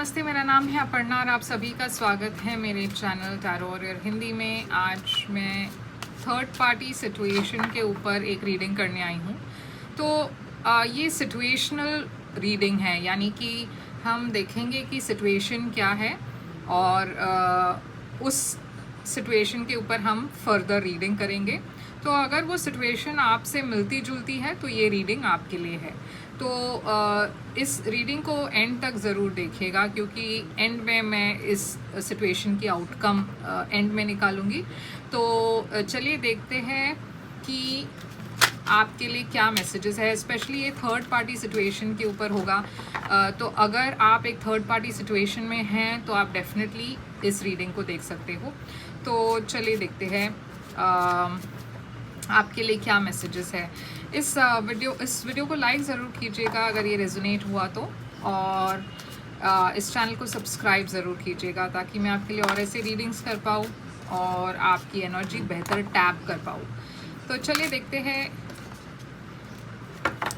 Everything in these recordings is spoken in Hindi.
नमस्ते, मेरा नाम है अपर्णा और आप सभी का स्वागत है मेरे चैनल टैरो वॉरियर हिंदी में। आज मैं थर्ड पार्टी सिचुएशन के ऊपर एक रीडिंग करने आई हूँ। तो ये सिचुएशनल रीडिंग है, यानी कि हम देखेंगे कि सिचुएशन क्या है और उस सिचुएशन के ऊपर हम फर्दर रीडिंग करेंगे। तो अगर वो सिचुएशन आपसे मिलती जुलती है तो ये रीडिंग आपके लिए है। तो इस रीडिंग को एंड तक ज़रूर देखिएगा, क्योंकि एंड में मैं इस सिचुएशन की आउटकम एंड में निकालूंगी। तो चलिए देखते हैं कि आपके लिए क्या मैसेजेस है। स्पेशली ये थर्ड पार्टी सिचुएशन के ऊपर होगा। तो अगर आप एक थर्ड पार्टी सिचुएशन में हैं तो आप डेफिनेटली इस रीडिंग को देख सकते हो। तो चलिए देखते हैं आपके लिए क्या मैसेजेस है। इस वीडियो को लाइक ज़रूर कीजिएगा अगर ये रेजोनेट हुआ तो, और इस चैनल को सब्सक्राइब ज़रूर कीजिएगा ताकि मैं आपके लिए और ऐसे रीडिंग्स कर पाऊँ और आपकी एनर्जी बेहतर टैप कर पाऊँ। तो चलिए देखते हैं।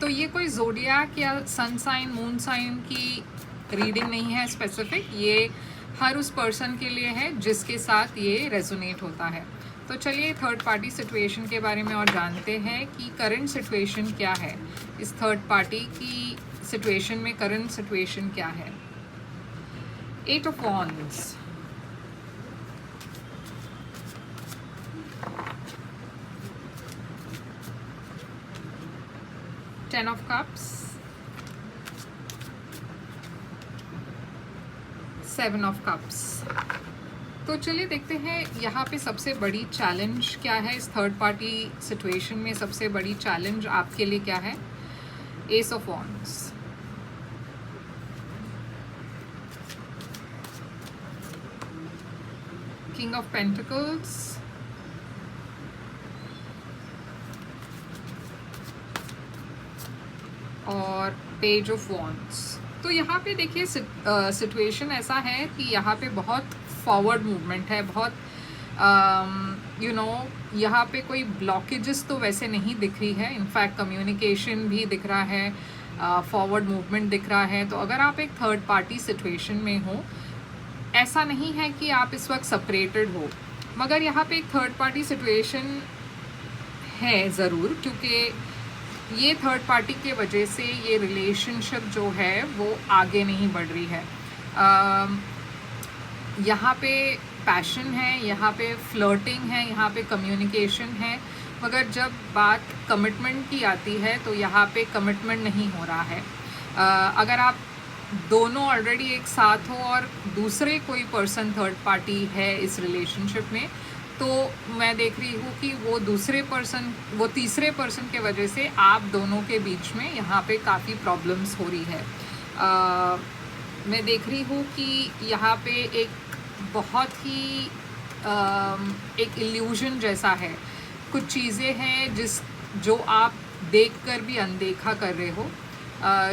तो ये कोई ज़ोडिएक या सन साइन मून साइन की रीडिंग नहीं है स्पेसिफिक, ये हर उस पर्सन के लिए है जिसके साथ ये रेजोनेट होता है। तो चलिए थर्ड पार्टी सिचुएशन के बारे में और जानते हैं कि करंट सिचुएशन क्या है। इस थर्ड पार्टी की सिचुएशन में करंट सिचुएशन क्या है। 8 of wands, Ten of Cups, 7 of Cups। तो चलिए देखते हैं यहाँ पे सबसे बड़ी चैलेंज क्या है। इस थर्ड पार्टी सिचुएशन में सबसे बड़ी चैलेंज आपके लिए क्या है। S of wands, king of pentacles, और पेज ऑफ वॉन्ड्स। तो यहाँ पे देखिए सिचुएशन ऐसा है कि यहाँ पे बहुत फॉरवर्ड मूवमेंट है, बहुत यहाँ पे कोई ब्लॉकेजेस तो वैसे नहीं दिख रही है। इनफैक्ट कम्युनिकेशन भी दिख रहा है, फॉरवर्ड मूवमेंट दिख रहा है। तो अगर आप एक थर्ड पार्टी सिचुएशन में हो, ऐसा नहीं है कि आप इस वक्त सेपरेटेड हो, मगर यहाँ पे एक थर्ड पार्टी सिचुएशन है ज़रूर, क्योंकि ये थर्ड पार्टी के वजह से ये रिलेशनशिप जो है वो आगे नहीं बढ़ रही है। यहाँ पे पैशन है, यहाँ पे फ्लर्टिंग है, यहाँ पे कम्युनिकेशन है, मगर जब बात कमिटमेंट की आती है तो यहाँ पे कमिटमेंट नहीं हो रहा है। अगर आप दोनों ऑलरेडी एक साथ हो और दूसरे कोई पर्सन थर्ड पार्टी है इस रिलेशनशिप में, तो मैं देख रही हूँ कि वो तीसरे पर्सन के वजह से आप दोनों के बीच में यहाँ पे काफ़ी प्रॉब्लम्स हो रही है। मैं देख रही हूँ कि यहाँ पे एक बहुत ही एक इल्यूजन जैसा है। कुछ चीज़ें हैं जो आप देखकर भी अनदेखा कर रहे हो,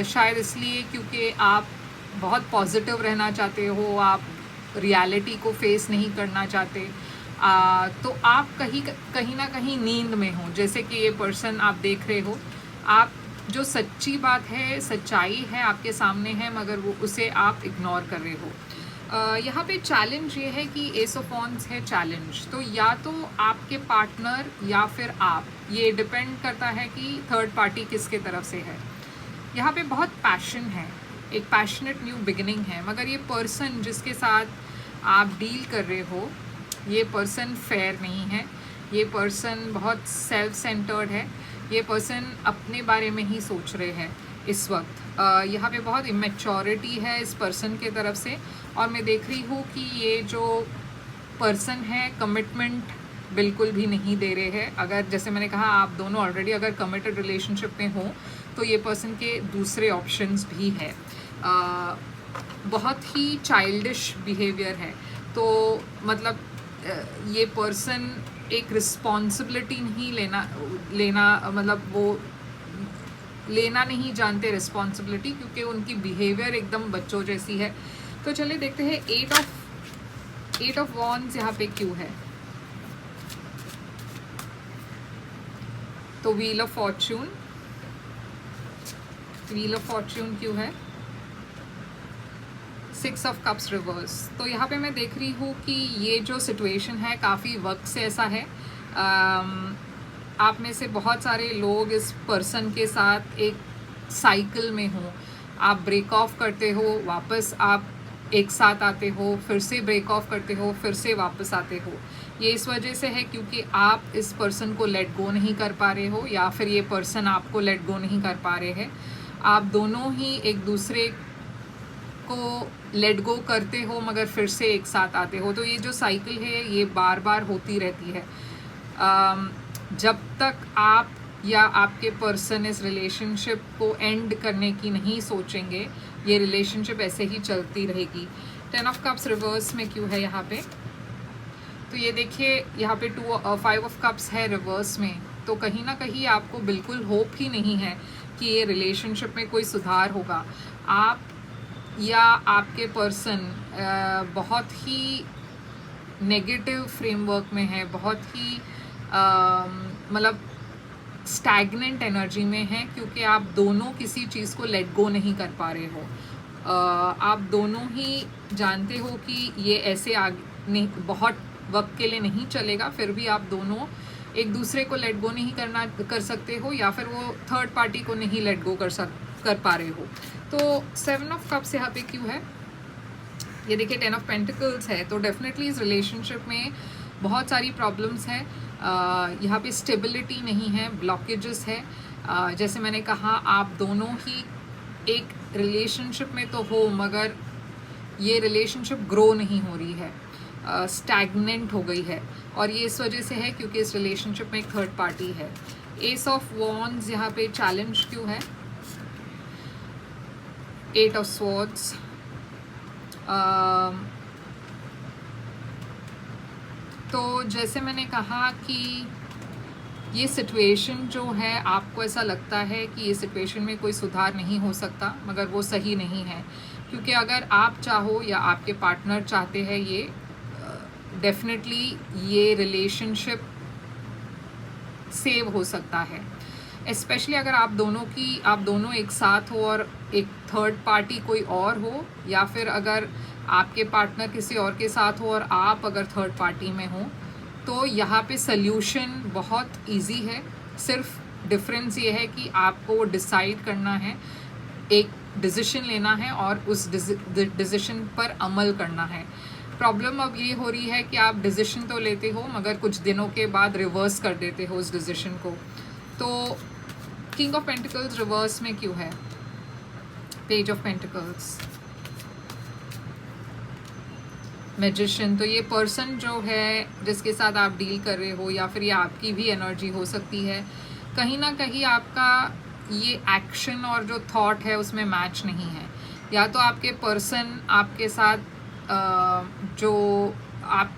शायद इसलिए क्योंकि आप बहुत पॉजिटिव रहना चाहते हो, आप रियलिटी को फेस नहीं करना चाहते। तो आप कहीं ना कहीं नींद में हो, जैसे कि ये पर्सन आप देख रहे हो, आप जो सच्ची बात है, सच्चाई है आपके सामने है, मगर वो उसे आप इग्नोर कर रहे हो। यहाँ पे चैलेंज ये है कि एस ऑफ वॉन्ड्स है चैलेंज। तो या तो आपके पार्टनर या फिर आप, ये डिपेंड करता है कि थर्ड पार्टी किसके तरफ से है। यहाँ पे बहुत पैशन है, एक पैशनेट न्यू बिगिनिंग है, मगर ये पर्सन जिसके साथ आप डील कर रहे हो, ये पर्सन फेयर नहीं है। ये पर्सन बहुत सेल्फ सेंटर्ड है। ये पर्सन अपने बारे में ही सोच रहे हैं इस वक्त। यहाँ पे बहुत इमेच्योरिटी है इस पर्सन के तरफ से, और मैं देख रही हूँ कि ये जो पर्सन है कमिटमेंट बिल्कुल भी नहीं दे रहे हैं। अगर जैसे मैंने कहा, आप दोनों ऑलरेडी अगर कमिटेड रिलेशनशिप में हो तो ये पर्सन के दूसरे ऑप्शंस भी है। बहुत ही चाइल्डिश बिहेवियर है। तो मतलब ये पर्सन एक रिस्पॉन्सिबिलिटी नहीं लेना मतलब वो लेना नहीं जानते रिस्पॉन्सिबिलिटी, क्योंकि उनकी बिहेवियर एकदम बच्चों जैसी है। तो चलिए देखते हैं 8 ऑफ वॉन्ड्स यहाँ पे क्यों है। तो व्हील ऑफ फॉर्च्यून क्यों है। Six of cups reverse. तो यहाँ पे मैं देख रही हूँ कि ये जो सिचुएशन है काफ़ी वक्त से ऐसा है। आप में से बहुत सारे लोग इस पर्सन के साथ एक साइकिल में हो। आप ब्रेक ऑफ करते हो, वापस आप एक साथ आते हो, फिर से ब्रेक ऑफ करते हो, फिर से वापस आते हो। ये इस वजह से है क्योंकि आप इस पर्सन को लेट गो नहीं कर पा रहे हो, या फिर ये पर्सन आपको लेट गो नहीं कर पा रहे हैं। आप दोनों ही एक दूसरे को लेट गो करते हो मगर फिर से एक साथ आते हो। तो ये जो साइकिल है ये बार बार होती रहती है। जब तक आप या आपके पर्सन इस रिलेशनशिप को एंड करने की नहीं सोचेंगे, ये रिलेशनशिप ऐसे ही चलती रहेगी। 10 ऑफ कप्स रिवर्स में क्यों है यहाँ पे? तो ये देखिए यहाँ पे 5 ऑफ कप्स है रिवर्स में। तो कहीं ना कहीं आपको बिल्कुल होप ही नहीं है कि ये रिलेशनशिप में कोई सुधार होगा। आप या आपके पर्सन बहुत ही नेगेटिव फ्रेमवर्क में है, बहुत ही मतलब स्टैग्नेंट एनर्जी में है, क्योंकि आप दोनों किसी चीज़ को लेट गो नहीं कर पा रहे हो। आप दोनों ही जानते हो कि ये ऐसे आगे नहीं, बहुत वक्त के लिए नहीं चलेगा, फिर भी आप दोनों एक दूसरे को लेट गो नहीं कर सकते हो, या फिर वो थर्ड पार्टी को नहीं लेट गो कर पा रहे हो। तो 7 ऑफ कप्स यहाँ पे क्यों है? ये देखिए 10 ऑफ पेंटिकल्स है। तो डेफिनेटली इस रिलेशनशिप में बहुत सारी प्रॉब्लम्स है। यहाँ पे स्टेबिलिटी नहीं है, ब्लॉकेजेस है। जैसे मैंने कहा, आप दोनों ही एक रिलेशनशिप में तो हो मगर ये रिलेशनशिप ग्रो नहीं हो रही है, स्टैग्नेंट हो गई है। और ये इस वजह से है क्योंकि इस रिलेशनशिप में एक थर्ड पार्टी है। एस ऑफ वॉन्ड्स यहाँ पे चैलेंज क्यों है? 8 ऑफ स्वॉर्ड्स। तो जैसे मैंने कहा कि ये सिचुएशन जो है, आपको ऐसा लगता है कि ये सिचुएशन में कोई सुधार नहीं हो सकता, मगर वो सही नहीं है। क्योंकि अगर आप चाहो या आपके पार्टनर चाहते हैं, ये डेफिनेटली ये रिलेशनशिप सेव हो सकता है। स्पेशली अगर आप दोनों एक साथ हो और एक थर्ड पार्टी कोई और हो, या फिर अगर आपके पार्टनर किसी और के साथ हो और आप अगर थर्ड पार्टी में हो, तो यहाँ पे सल्यूशन बहुत इजी है। सिर्फ डिफरेंस ये है कि आपको वो डिसाइड करना है, एक डिसीजन लेना है और उस डिसीजन पर अमल करना है। प्रॉब्लम अब ये हो रही है कि आप डिसीजन तो लेते हो मगर कुछ दिनों के बाद रिवर्स कर देते हो उस डिसीजन को। तो किंग ऑफ पेंटिकल्स रिवर्स में क्यों है? Page of pentacles, magician. तो ये पर्सन जो है जिसके साथ आप डील कर रहे हो, या फिर ये आपकी भी एनर्जी हो सकती है, कहीं ना कहीं आपका ये एक्शन और जो थॉट है उसमें मैच नहीं है। या तो आपके पर्सन आपके साथ जो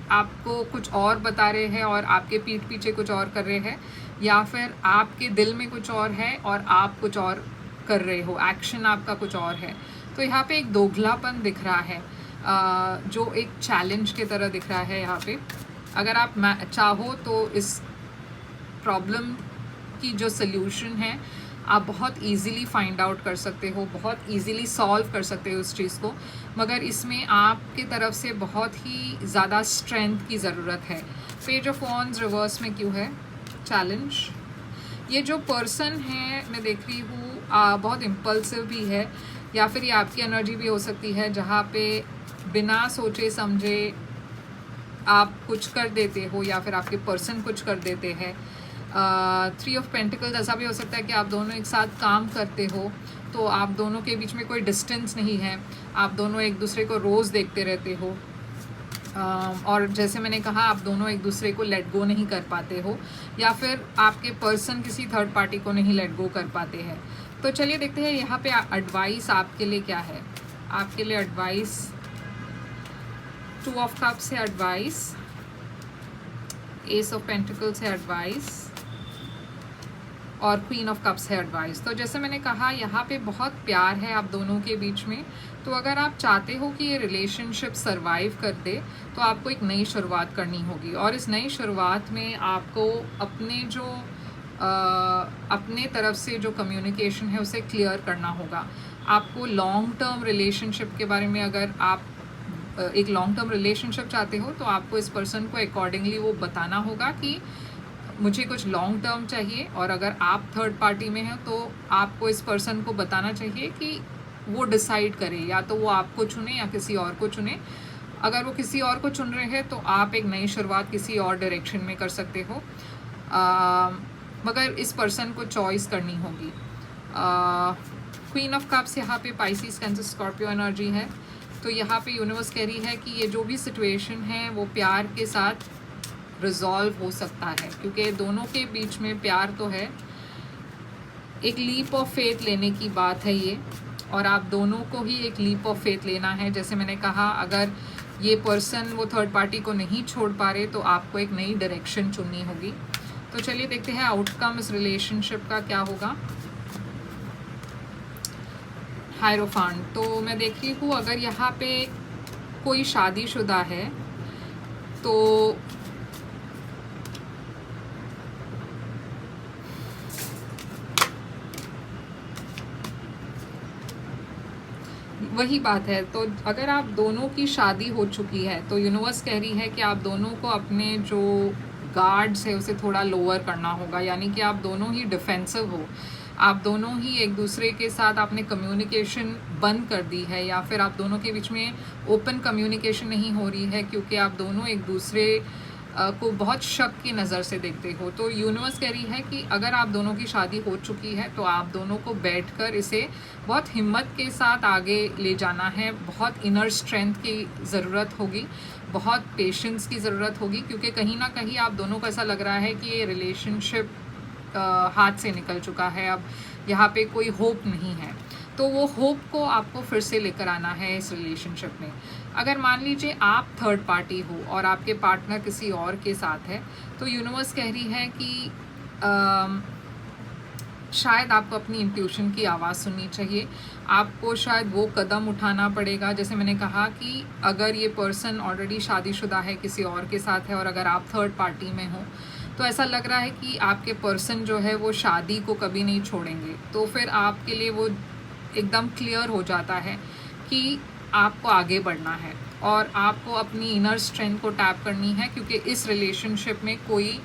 आपको कुछ और बता रहे हैं और आपके पीठ पीछे कुछ और कर रहे हैं, या फिर आपके दिल में कुछ और है और आप कुछ और कर रहे हो, एक्शन आपका कुछ और है। तो यहाँ पे एक दोगलापन दिख रहा है, जो एक चैलेंज की तरह दिख रहा है यहाँ पे। अगर आप चाहो तो इस प्रॉब्लम की जो सल्यूशन है आप बहुत इजीली फाइंड आउट कर सकते हो, बहुत इजीली सॉल्व कर सकते हो उस चीज़ को, मगर इसमें आपकी तरफ से बहुत ही ज़्यादा स्ट्रेंथ की ज़रूरत है। पेज ऑफ वॉन्ड्स रिवर्स में क्यों है? चैलेंज। ये जो पर्सन है मैं देख रही हूँ बहुत इम्पल्सिव भी है, या फिर ये आपकी एनर्जी भी हो सकती है जहाँ पे बिना सोचे समझे आप कुछ कर देते हो या फिर आपके पर्सन कुछ कर देते हैं। 3 ऑफ पेंटिकल्स, ऐसा भी हो सकता है कि आप दोनों एक साथ काम करते हो, तो आप दोनों के बीच में कोई डिस्टेंस नहीं है, आप दोनों एक दूसरे को रोज़ देखते रहते हो, और जैसे मैंने कहा आप दोनों एक दूसरे को लेट गो नहीं कर पाते हो, या फिर आपके पर्सन किसी थर्ड पार्टी को नहीं लेट गो कर पाते हैं। तो चलिए देखते हैं यहाँ पे एडवाइस आपके लिए क्या है। आपके लिए एडवाइस 2 ऑफ कप्स है एडवाइस, एस ऑफ पेंटिकल्स है एडवाइस, और क्वीन ऑफ कप्स है एडवाइस। तो जैसे मैंने कहा यहाँ पे बहुत प्यार है आप दोनों के बीच में। तो अगर आप चाहते हो कि ये रिलेशनशिप सरवाइव कर दे, तो आपको एक नई शुरुआत करनी होगी, और इस नई शुरुआत में आपको अपने तरफ से जो कम्युनिकेशन है उसे क्लियर करना होगा। आपको लॉन्ग टर्म रिलेशनशिप के बारे में, अगर आप एक लॉन्ग टर्म रिलेशनशिप चाहते हो तो आपको इस पर्सन को अकॉर्डिंगली वो बताना होगा कि मुझे कुछ लॉन्ग टर्म चाहिए। और अगर आप थर्ड पार्टी में हैं तो आपको इस पर्सन को बताना चाहिए कि वो डिसाइड करे, या तो वो आपको चुने या किसी और को चुने। अगर वो किसी और को चुन रहे हैं तो आप एक नई शुरुआत किसी और डायरेक्शन में कर सकते हो, मगर इस पर्सन को चॉइस करनी होगी। क्वीन ऑफ कप्स यहाँ पे पाइसिस कैंसर स्कॉर्पियो एनर्जी है। तो यहाँ पे यूनिवर्स कह रही है कि ये जो भी सिचुएशन है वो प्यार के साथ रिजॉल्व हो सकता है, क्योंकि दोनों के बीच में प्यार तो है। एक लीप ऑफ फेथ लेने की बात है ये, और आप दोनों को ही एक लीप ऑफ फेथ लेना है। जैसे मैंने कहा, अगर ये पर्सन वो थर्ड पार्टी को नहीं छोड़ पा रहे तो आपको एक नई डायरेक्शन चुननी होगी। तो चलिए देखते हैं आउटकम इस रिलेशनशिप का क्या होगा। हायरोफांट, तो मैं देख रही हूँ अगर यहाँ पे कोई शादीशुदा है तो वही बात है। तो अगर आप दोनों की शादी हो चुकी है तो यूनिवर्स कह रही है कि आप दोनों को अपने जो गार्ड्स है उसे थोड़ा लोअर करना होगा, यानी कि आप दोनों ही डिफेंसिव हो। आप दोनों ही एक दूसरे के साथ आपने कम्युनिकेशन बंद कर दी है, या फिर आप दोनों के बीच में ओपन कम्युनिकेशन नहीं हो रही है, क्योंकि आप दोनों एक दूसरे को बहुत शक की नज़र से देखते हो। तो यूनिवर्स कह रही है कि अगर आप दोनों की शादी हो चुकी है तो आप दोनों को बैठकर इसे बहुत हिम्मत के साथ आगे ले जाना है। बहुत इनर स्ट्रेंथ की ज़रूरत होगी, बहुत पेशेंस की ज़रूरत होगी, क्योंकि कहीं ना कहीं आप दोनों को ऐसा लग रहा है कि ये रिलेशनशिप हाथ से निकल चुका है, अब यहाँ पे कोई होप नहीं है। तो वो होप को आपको फिर से लेकर आना है इस रिलेशनशिप में। अगर मान लीजिए आप थर्ड पार्टी हो और आपके पार्टनर किसी और के साथ है, तो यूनिवर्स कह रही है कि शायद आपको अपनी इंट्यूशन की आवाज़ सुननी चाहिए। आपको शायद वो कदम उठाना पड़ेगा। जैसे मैंने कहा कि अगर ये पर्सन ऑलरेडी शादीशुदा है, किसी और के साथ है, और अगर आप थर्ड पार्टी में हो तो ऐसा लग रहा है कि आपके पर्सन जो है वो शादी को कभी नहीं छोड़ेंगे। तो फिर आपके लिए वो एकदम क्लियर हो जाता है कि आपको आगे बढ़ना है और आपको अपनी इनर स्ट्रेंथ को टैप करनी है, क्योंकि इस रिलेशनशिप में कोई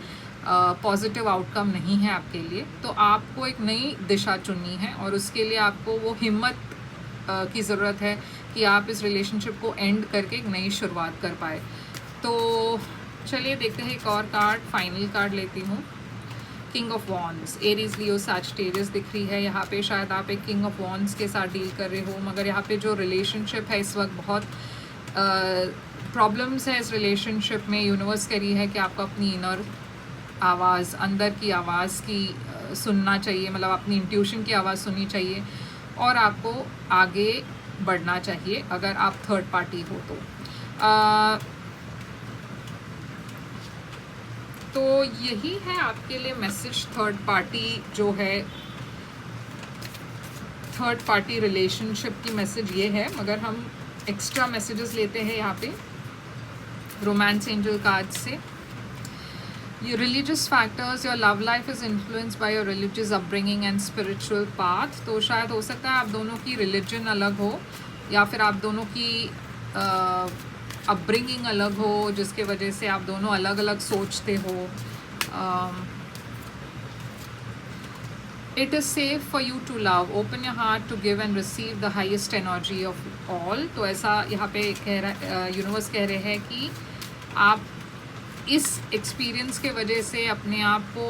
पॉजिटिव आउटकम नहीं है आपके लिए। तो आपको एक नई दिशा चुननी है और उसके लिए आपको वो हिम्मत की ज़रूरत है कि आप इस रिलेशनशिप को एंड करके एक नई शुरुआत कर पाए। तो चलिए देखते हैं एक और कार्ड, फाइनल कार्ड लेती हूँ। King of wands, Aries, Leo, Sagittarius दिख रही है। यहाँ पे शायद आप एक किंग ऑफ वॉन्ड्स के साथ डील कर रहे हो, मगर यहाँ पे जो रिलेशनशिप है इस वक्त बहुत प्रॉब्लम्स है इस रिलेशनशिप में। यूनिवर्स कह रही है कि आपको अपनी इनर आवाज़, अंदर की आवाज़ की सुनना चाहिए, मतलब अपनी इंट्यूशन की आवाज़ सुननी चाहिए और आपको आगे बढ़ना चाहिए अगर आप थर्ड पार्टी हो तो यही है आपके लिए मैसेज। थर्ड पार्टी जो है, थर्ड पार्टी रिलेशनशिप की मैसेज ये है, मगर हम एक्स्ट्रा मैसेजेस लेते हैं यहाँ पे रोमांस एंजल कार्ड से। Your religious factors, your love life is influenced by your religious upbringing and spiritual path। तो शायद हो सकता है आप दोनों की रिलीजन अलग हो, या फिर आप दोनों की अपब्रिंगिंग अलग हो, जिसके वजह से आप दोनों अलग अलग सोचते हो। It is safe for you to love, open your heart to give and receive the highest energy of all। तो ऐसा यहाँ पे कह रहा यूनिवर्स कह रहे हैं कि आप इस एक्सपीरियंस के वजह से अपने आप को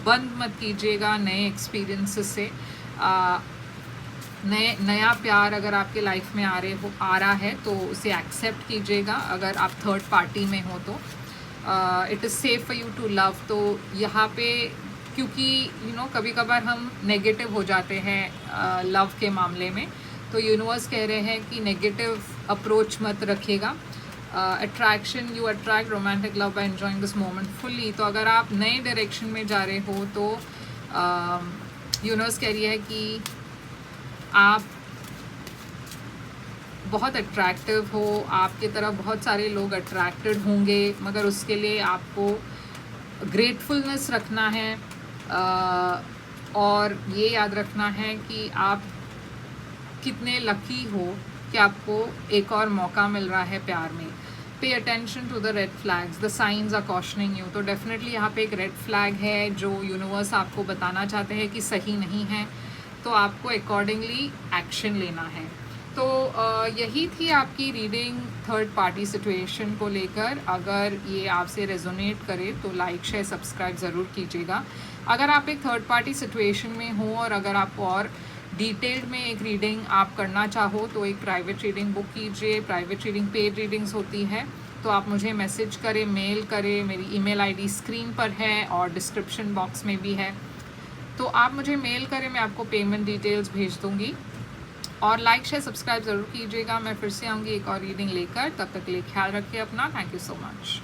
बंद मत कीजिएगा नए एक्सपीरियंसेस से। नया प्यार अगर आपके लाइफ में आ रहा है तो उसे एक्सेप्ट कीजिएगा। अगर आप थर्ड पार्टी में हो तो it is safe for you to love. तो यहाँ पे क्योंकि कभी कभार हम नेगेटिव हो जाते हैं लव के मामले में, तो यूनिवर्स कह रहे हैं कि नेगेटिव अप्रोच मत रखिएगा। Attraction, you attract romantic love by enjoying this moment fully. तो अगर आप नए डायरेक्शन में जा रहे हो तो यूनिवर्स कह रही है कि आप बहुत अट्रैक्टिव हो, आपकी तरफ बहुत सारे लोग अट्रैक्टेड होंगे, मगर उसके लिए आपको ग्रेटफुलनेस रखना है और ये याद रखना है कि आप कितने लकी हो कि आपको एक और मौका मिल रहा है प्यार में। Pay attention to the red flags, the signs are cautioning you. तो डेफिनेटली यहाँ पे एक रेड फ्लैग है जो यूनिवर्स आपको बताना चाहते हैं कि सही नहीं है, तो आपको अकॉर्डिंगली एक्शन लेना है। तो यही थी आपकी रीडिंग थर्ड पार्टी सिचुएशन को लेकर। अगर ये आपसे रेजोनेट करे तो लाइक शेयर सब्सक्राइब ज़रूर कीजिएगा। अगर आप एक थर्ड पार्टी सिचुएशन में हो और अगर आप और डिटेल्ड में एक रीडिंग आप करना चाहो तो एक प्राइवेट रीडिंग बुक कीजिए। प्राइवेट रीडिंग पेड रीडिंग्स होती है, तो आप मुझे मैसेज करें, मेल करें। मेरी ईमेल आईडी स्क्रीन पर है और डिस्क्रिप्शन बॉक्स में भी है, तो आप मुझे मेल करें, मैं आपको पेमेंट डिटेल्स भेज दूँगी। और लाइक शेयर सब्सक्राइब ज़रूर कीजिएगा। मैं फिर से आऊँगी एक और रीडिंग लेकर, तब तक के लिए ख्याल रखिए अपना। Thank you so much.